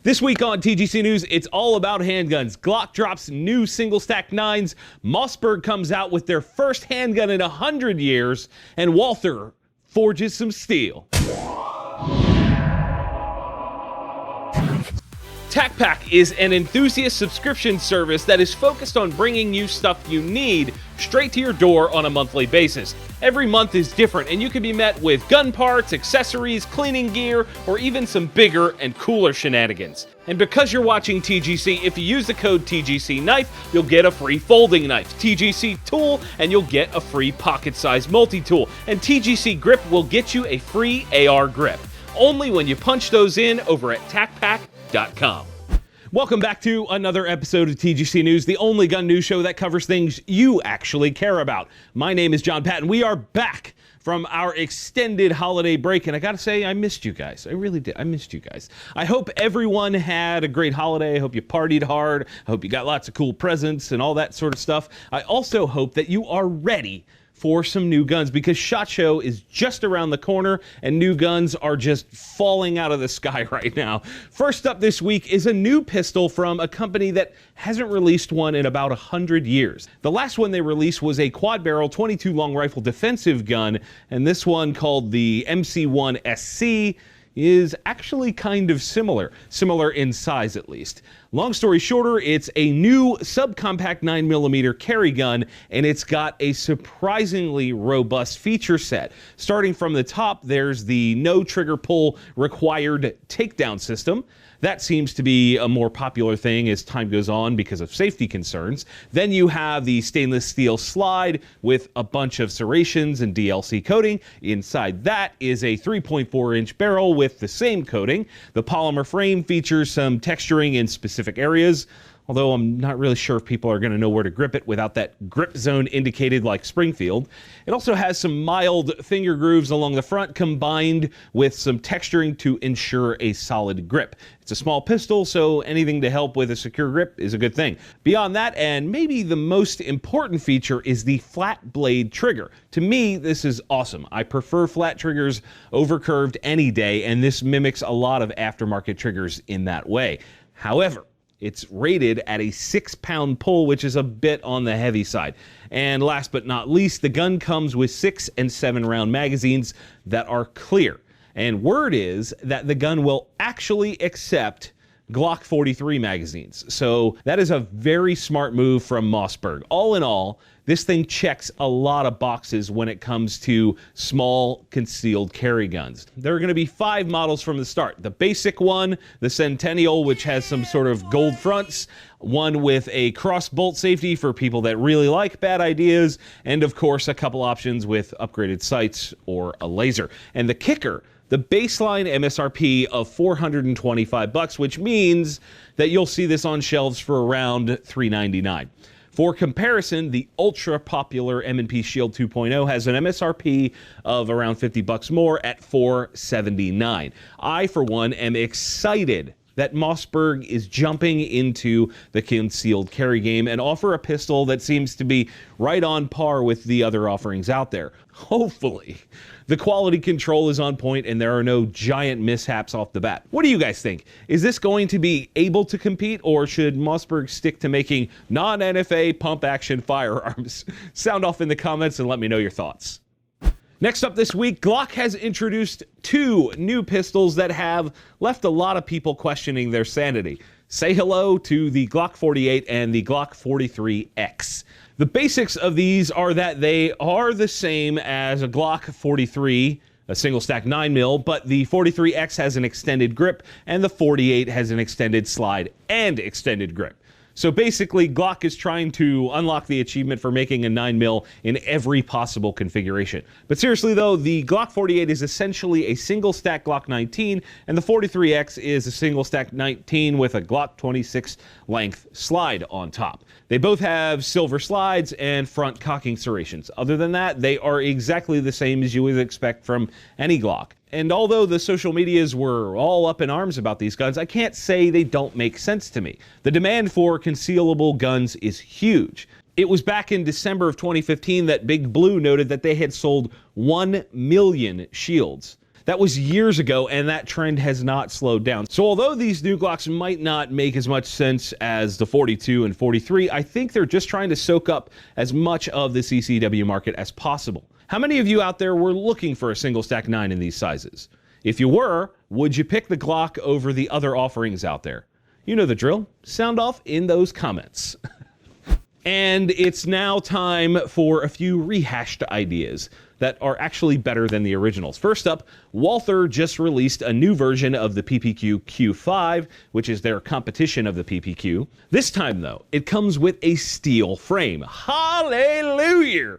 This week on TGC News, it's all about handguns. Glock drops new single-stack 9s, Mossberg comes out with their first handgun in 100 years, and Walther forges some steel. TacPack is an enthusiast subscription service that is focused on bringing you stuff you need straight to your door on a monthly basis. Every month is different, and you can be met with gun parts, accessories, cleaning gear, or even some bigger and cooler shenanigans. And because you're watching TGC, if you use the code TGC Knife, you'll get a free folding knife, TGC Tool, and you'll get a free pocket-sized multi-tool. And TGC Grip will get you a free AR grip. Only when you punch those in over at TacPack.com. Welcome back to another episode of TGC News, the only gun news show that covers things you actually care about. My name is Jon Patton. We are back from our extended holiday break, and I gotta say, I missed you guys. I really did. I missed you guys. I hope everyone had a great holiday. I hope you partied hard. I hope you got lots of cool presents and all that sort of stuff. I also hope that you are ready for some new guns, because SHOT Show is just around the corner and new guns are just falling out of the sky right now. First up this week is a new pistol from a company that hasn't released one in about 100 years. The last one they released was a quad barrel 22 long rifle defensive gun, and this one, called the MC1sc, is actually kind of similar in size at least. Long story shorter, it's a new subcompact 9mm carry gun, and it's got a surprisingly robust feature set. Starting from the top, there's the no trigger pull required takedown system. That seems to be a more popular thing as time goes on because of safety concerns. Then you have the stainless steel slide with a bunch of serrations and DLC coating. Inside that is a 3.4-inch barrel with the same coating. The polymer frame features some texturing in specific areas, although I'm not really sure if people are going to know where to grip it without that grip zone indicated like Springfield. It also has some mild finger grooves along the front combined with some texturing to ensure a solid grip. It's a small pistol, so anything to help with a secure grip is a good thing. Beyond that, and maybe the most important feature, is the flat blade trigger. To me, this is awesome. I prefer flat triggers over curved any day, and this mimics a lot of aftermarket triggers in that way. However, it's rated at a 6-pound pull, which is a bit on the heavy side. And last but not least, the gun comes with 6 and 7 round magazines that are clear. And word is that the gun will actually accept Glock 43 magazines. So that is a very smart move from Mossberg. All in all, this thing checks a lot of boxes when it comes to small concealed carry guns. There are going to be 5 models from the start. The basic one, the Centennial, which has some sort of gold fronts, one with a cross bolt safety for people that really like bad ideas, and of course a couple options with upgraded sights or a laser. And the kicker, the baseline MSRP of $425, which means that you'll see this on shelves for around $399. For comparison, the ultra-popular M&P Shield 2.0 has an MSRP of around $50 more at $479. I, for one, am excited that Mossberg is jumping into the concealed carry game and offer a pistol that seems to be right on par with the other offerings out there. Hopefully. The quality control is on point and there are no giant mishaps off the bat. What do you guys think? Is this going to be able to compete, or should Mossberg stick to making non-NFA pump-action firearms? Sound off in the comments and let me know your thoughts. Next up this week, Glock has introduced 2 new pistols that have left a lot of people questioning their sanity. Say hello to the Glock 48 and the Glock 43X. The basics of these are that they are the same as a Glock 43, a single stack 9mm, but the 43X has an extended grip and the 48 has an extended slide and extended grip. So basically, Glock is trying to unlock the achievement for making a 9mm in every possible configuration. But seriously though, the Glock 48 is essentially a single stack Glock 19, and the 43X is a single stack 19 with a Glock 26 length slide on top. They both have silver slides and front cocking serrations. Other than that, they are exactly the same as you would expect from any Glock. And although the social medias were all up in arms about these guns, I can't say they don't make sense to me. The demand for concealable guns is huge. It was back in December of 2015 that Big Blue noted that they had sold 1 million shields. That was years ago, and that trend has not slowed down. So although these new Glocks might not make as much sense as the 42 and 43, I think they're just trying to soak up as much of the CCW market as possible. How many of you out there were looking for a single stack 9 in these sizes? If you were, would you pick the Glock over the other offerings out there? You know the drill. Sound off in those comments. And it's now time for a few rehashed ideas that are actually better than the originals. First up, Walther just released a new version of the PPQ Q5, which is their competition of the PPQ. This time, though, it comes with a steel frame. Hallelujah!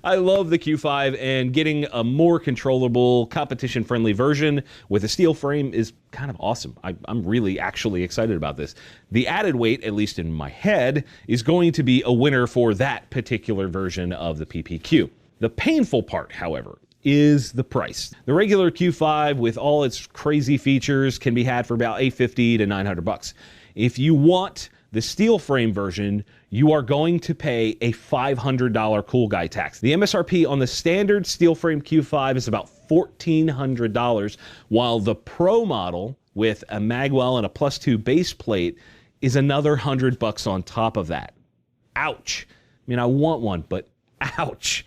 I love the Q5, and getting a more controllable, competition-friendly version with a steel frame is kind of awesome. I'm really actually excited about this. The added weight, at least in my head, is going to be a winner for that particular version of the PPQ. The painful part, however, is the price. The regular Q5 with all its crazy features can be had for about $850 to $900. If you want the steel frame version, you are going to pay a $500 cool guy tax. The MSRP on the standard steel frame Q5 is about $1,400, while the Pro model with a magwell and a +2 base plate is another $100 on top of that. Ouch. I mean, I want one, but ouch.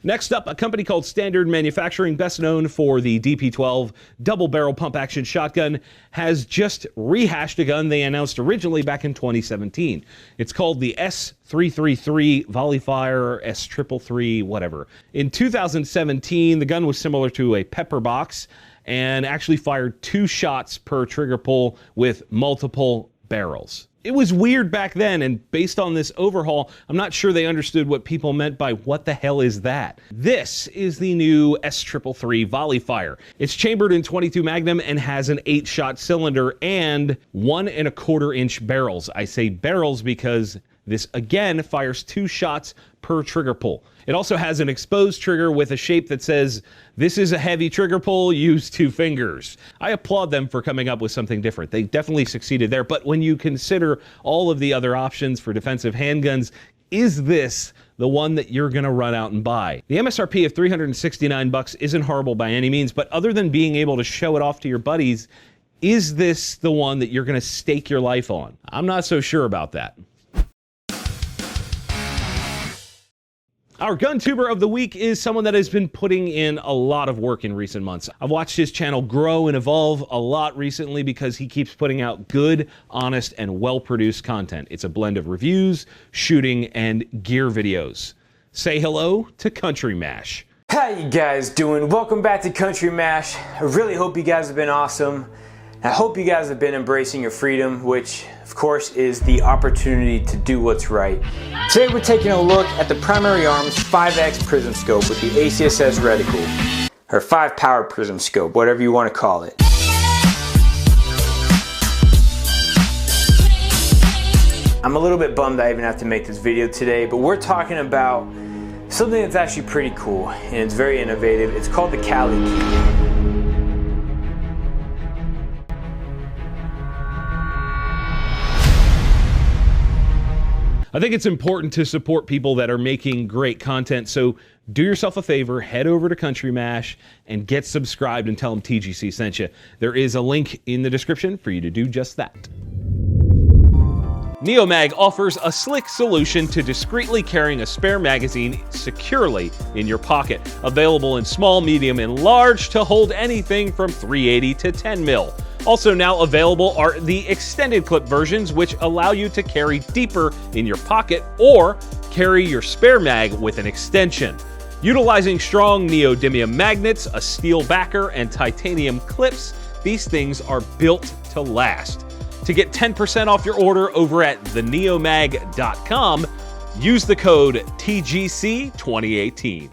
Next up, a company called Standard Manufacturing, best known for the DP12 double barrel pump action shotgun, has just rehashed a gun they announced originally back in 2017. It's called the S333 Volleyfire, S333, whatever. In 2017, the gun was similar to a pepper box and actually fired 2 shots per trigger pull with multiple barrels. It was weird back then, and based on this overhaul, I'm not sure they understood what people meant by what the hell is that. This is the new S333 Volleyfire. It's chambered in 22 Magnum and has an 8-shot cylinder and 1¼ inch barrels. I say barrels because this again fires 2 shots per trigger pull. It also has an exposed trigger with a shape that says, "This is a heavy trigger pull, use 2 fingers." I applaud them for coming up with something different. They definitely succeeded there, but when you consider all of the other options for defensive handguns, is this the one that you're gonna run out and buy? The MSRP of $369 isn't horrible by any means, but other than being able to show it off to your buddies, is this the one that you're gonna stake your life on? I'm not so sure about that. Our Guntuber of the week is someone that has been putting in a lot of work in recent months. I've watched his channel grow and evolve a lot recently because he keeps putting out good, honest, and well-produced content. It's a blend of reviews, shooting, and gear videos. Say hello to Country Mash. How you guys doing? Welcome back to Country Mash. I really hope you guys have been awesome. I hope you guys have been embracing your freedom, which of course is the opportunity to do what's right. Today we're taking a look at the Primary Arms 5X Prism Scope with the ACSS reticle, or 5 power prism scope, whatever you want to call it. I'm a little bit bummed I even have to make this video today, but we're talking about something that's actually pretty cool and it's very innovative. It's called the Cali Key. I think it's important to support people that are making great content, so do yourself a favor, head over to Country Mash and get subscribed and tell them TGC sent you. There is a link in the description for you to do just that. NeoMag offers a slick solution to discreetly carrying a spare magazine securely in your pocket. Available in small, medium, and large to hold anything from 380 to 10 mil. Also now available are the extended clip versions, which allow you to carry deeper in your pocket or carry your spare mag with an extension. Utilizing strong neodymium magnets, a steel backer, and titanium clips, these things are built to last. To get 10% off your order over at theneomag.com, use the code TGC2018.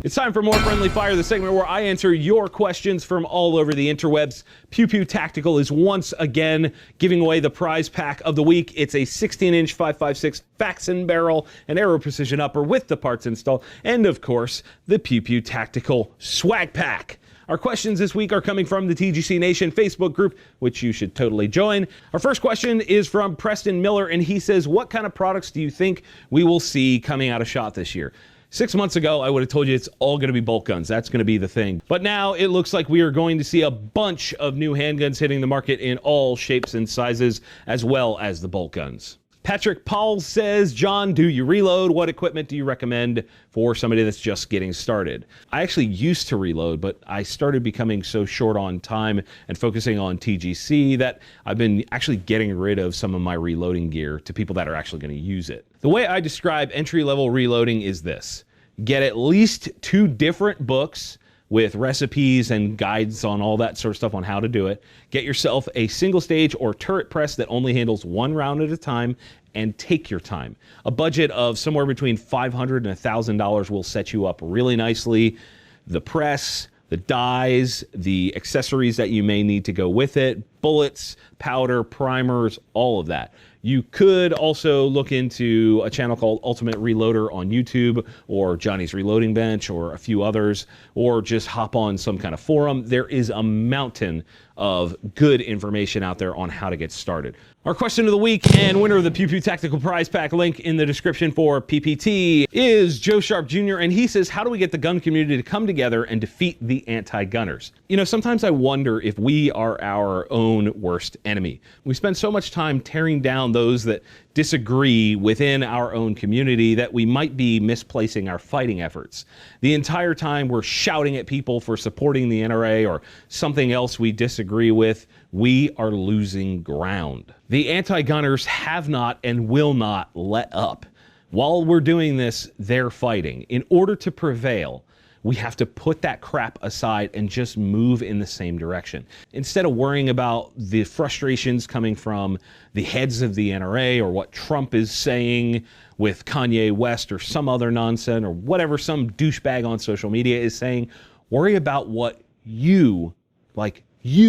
It's time for More Friendly Fire, the segment where I answer your questions from all over the interwebs. Pew Pew Tactical is once again giving away the prize pack of the week. It's a 16-inch 5.56 Faxon barrel, an Aero Precision upper with the parts installed, and of course, the Pew Pew Tactical swag pack. Our questions this week are coming from the TGC Nation Facebook group, which you should totally join. Our first question is from Preston Miller, and he says, what kind of products do you think we will see coming out of SHOT this year? 6 months ago, I would have told you it's all going to be bolt guns. That's going to be the thing. But now it looks like we are going to see a bunch of new handguns hitting the market in all shapes and sizes, as well as the bolt guns. Patrick Paul says, John, do you reload? What equipment do you recommend for somebody that's just getting started? I actually used to reload, but I started becoming so short on time and focusing on TGC that I've been actually getting rid of some of my reloading gear to people that are actually going to use it. The way I describe entry-level reloading is this. Get at least 2 different books with recipes and guides on all that sort of stuff on how to do it. Get yourself a single stage or turret press that only handles 1 round at a time, and take your time. A budget of somewhere between $500 and $1,000 will set you up really nicely. The press, the dies, the accessories that you may need to go with it, bullets, powder, primers, all of that. You could also look into a channel called Ultimate Reloader on YouTube, or Johnny's Reloading Bench, or a few others, or just hop on some kind of forum. There is a mountain of good information out there on how to get started. Our question of the week and winner of the Pew Pew Tactical Prize Pack, link in the description for PPT, is Joe Sharp Jr. And he says, how do we get the gun community to come together and defeat the anti-gunners? You know, sometimes I wonder if we are our own worst enemy. We spend so much time tearing down those that disagree within our own community that we might be misplacing our fighting efforts. The entire time we're shouting at people for supporting the NRA or something else we disagree with, we are losing ground. The anti-gunners have not and will not let up. While we're doing this, they're fighting. In order to prevail, we have to put that crap aside and just move in the same direction. Instead of worrying about the frustrations coming from the heads of the NRA or what Trump is saying with Kanye West or some other nonsense or whatever some douchebag on social media is saying, worry about what you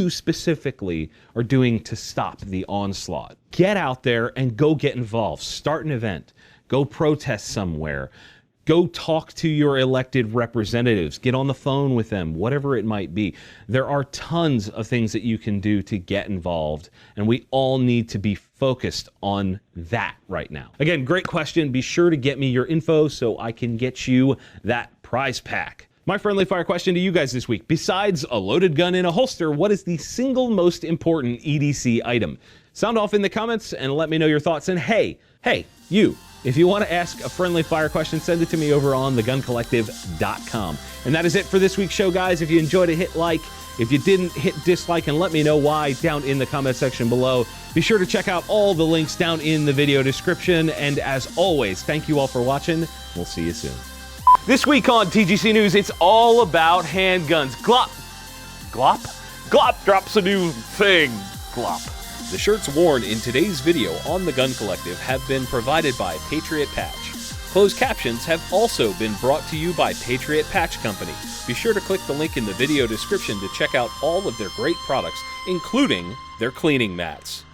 specifically are doing to stop the onslaught. Get out there and go get involved. Start an event. Go protest somewhere. Go talk to your elected representatives. Get on the phone with them, whatever it might be. There are tons of things that you can do to get involved, and we all need to be focused on that right now. Again, great question. Be sure to get me your info so I can get you that prize pack. My friendly fire question to you guys this week. Besides a loaded gun in a holster, what is the single most important EDC item? Sound off in the comments and let me know your thoughts. And hey, you. If you want to ask a friendly fire question, send it to me over on theguncollective.com. And that is it for this week's show, guys. If you enjoyed it, hit like. If you didn't, hit dislike and let me know why down in the comment section below. Be sure to check out all the links down in the video description. And as always, thank you all for watching. We'll see you soon. This week on TGC News, it's all about handguns. Glop drops a new thing. Glop. The shirts worn in today's video on the Gun Collective have been provided by Patriot Patch. Closed captions have also been brought to you by Patriot Patch Company. Be sure to click the link in the video description to check out all of their great products, including their cleaning mats.